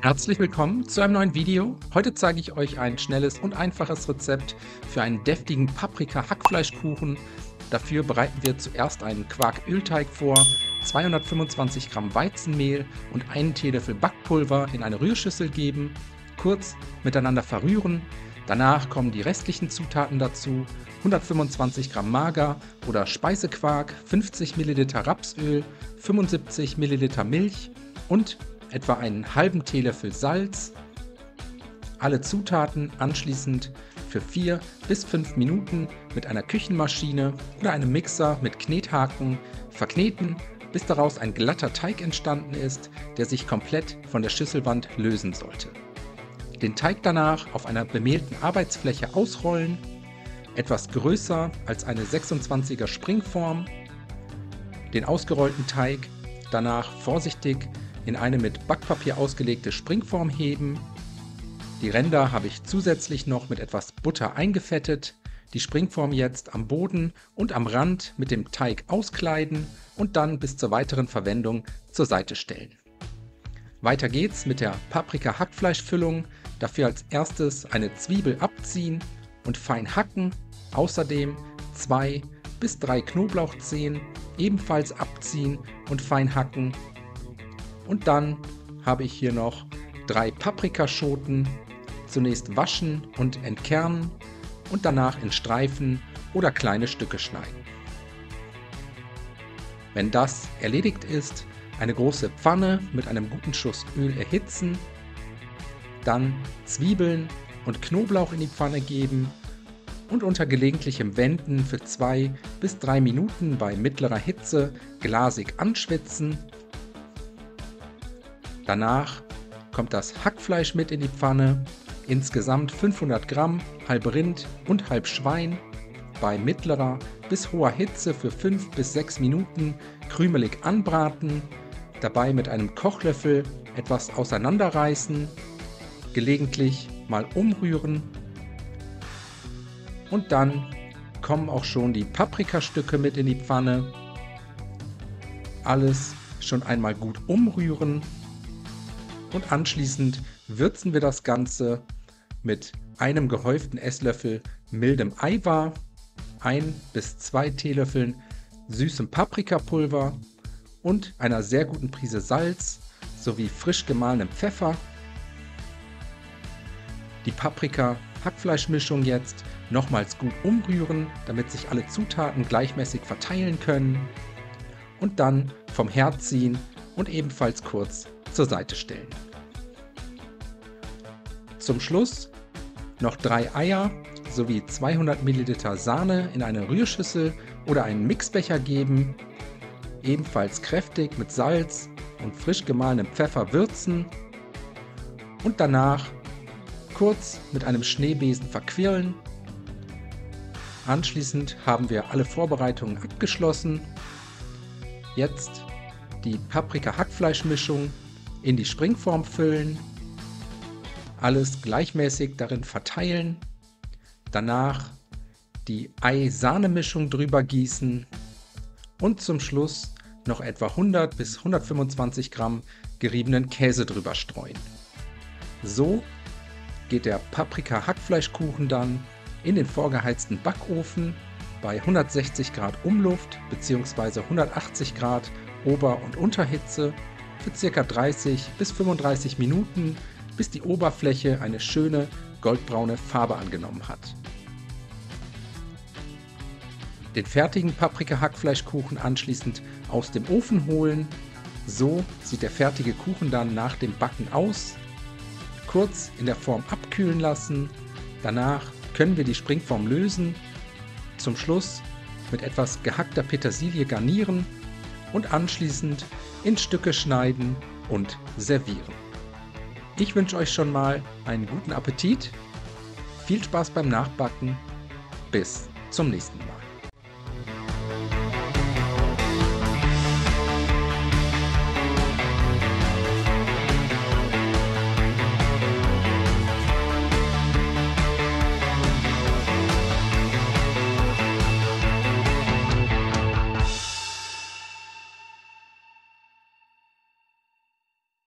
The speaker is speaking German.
Herzlich willkommen zu einem neuen Video. Heute zeige ich euch ein schnelles und einfaches Rezept für einen deftigen Paprika-Hackfleischkuchen. Dafür bereiten wir zuerst einen Quark-Ölteig vor, 225 Gramm Weizenmehl und einen Teelöffel Backpulver in eine Rührschüssel geben, kurz miteinander verrühren. Danach kommen die restlichen Zutaten dazu, 125 Gramm Mager- oder Speisequark, 50 Milliliter Rapsöl, 75 Milliliter Milch und etwa einen halben Teelöffel Salz. Alle Zutaten anschließend für 4 bis 5 Minuten mit einer Küchenmaschine oder einem Mixer mit Knethaken verkneten, bis daraus ein glatter Teig entstanden ist, der sich komplett von der Schüsselwand lösen sollte. Den Teig danach auf einer bemehlten Arbeitsfläche ausrollen, etwas größer als eine 26er Springform. Den ausgerollten Teig danach vorsichtig in eine mit Backpapier ausgelegte Springform heben. Die Ränder habe ich zusätzlich noch mit etwas Butter eingefettet. Die Springform jetzt am Boden und am Rand mit dem Teig auskleiden und dann bis zur weiteren Verwendung zur Seite stellen. Weiter geht's mit der Paprika-Hackfleischfüllung. Dafür als erstes eine Zwiebel abziehen und fein hacken. Außerdem 2 bis 3 Knoblauchzehen ebenfalls abziehen und fein hacken. Und dann habe ich hier noch 3 Paprikaschoten, zunächst waschen und entkernen und danach in Streifen oder kleine Stücke schneiden. Wenn das erledigt ist, eine große Pfanne mit einem guten Schuss Öl erhitzen, dann Zwiebeln und Knoblauch in die Pfanne geben und unter gelegentlichem Wenden für 2 bis 3 Minuten bei mittlerer Hitze glasig anschwitzen. Danach kommt das Hackfleisch mit in die Pfanne, insgesamt 500 Gramm, halb Rind und halb Schwein, bei mittlerer bis hoher Hitze für 5 bis 6 Minuten krümelig anbraten, dabei mit einem Kochlöffel etwas auseinanderreißen, gelegentlich mal umrühren und dann kommen auch schon die Paprikastücke mit in die Pfanne. Alles schon einmal gut umrühren. Und anschließend würzen wir das Ganze mit einem gehäuften Esslöffel mildem Eiweiß, 1 bis 2 Teelöffeln süßem Paprikapulver und einer sehr guten Prise Salz sowie frisch gemahlenem Pfeffer. Die Paprika-Hackfleischmischung jetzt nochmals gut umrühren, damit sich alle Zutaten gleichmäßig verteilen können und dann vom Herd ziehen und ebenfalls kurz zur Seite stellen. Zum Schluss noch 3 Eier sowie 200 Milliliter Sahne in eine Rührschüssel oder einen Mixbecher geben, ebenfalls kräftig mit Salz und frisch gemahlenem Pfeffer würzen und danach kurz mit einem Schneebesen verquirlen. Anschließend haben wir alle Vorbereitungen abgeschlossen. Jetzt die Paprika-Hackfleischmischung in die Springform füllen, alles gleichmäßig darin verteilen, danach die Ei-Sahne-Mischung drüber gießen und zum Schluss noch etwa 100 bis 125 Gramm geriebenen Käse drüber streuen. So geht der Paprika-Hackfleischkuchen dann in den vorgeheizten Backofen bei 160 Grad Umluft bzw. 180 Grad Ober- und Unterhitze für ca. 30 bis 35 Minuten, bis die Oberfläche eine schöne goldbraune Farbe angenommen hat. Den fertigen Paprika-Hackfleischkuchen anschließend aus dem Ofen holen. So sieht der fertige Kuchen dann nach dem Backen aus. Kurz in der Form abkühlen lassen. Danach können wir die Springform lösen. Zum Schluss mit etwas gehackter Petersilie garnieren und anschließend in Stücke schneiden und servieren. Ich wünsche euch schon mal einen guten Appetit, viel Spaß beim Nachbacken, bis zum nächsten Mal.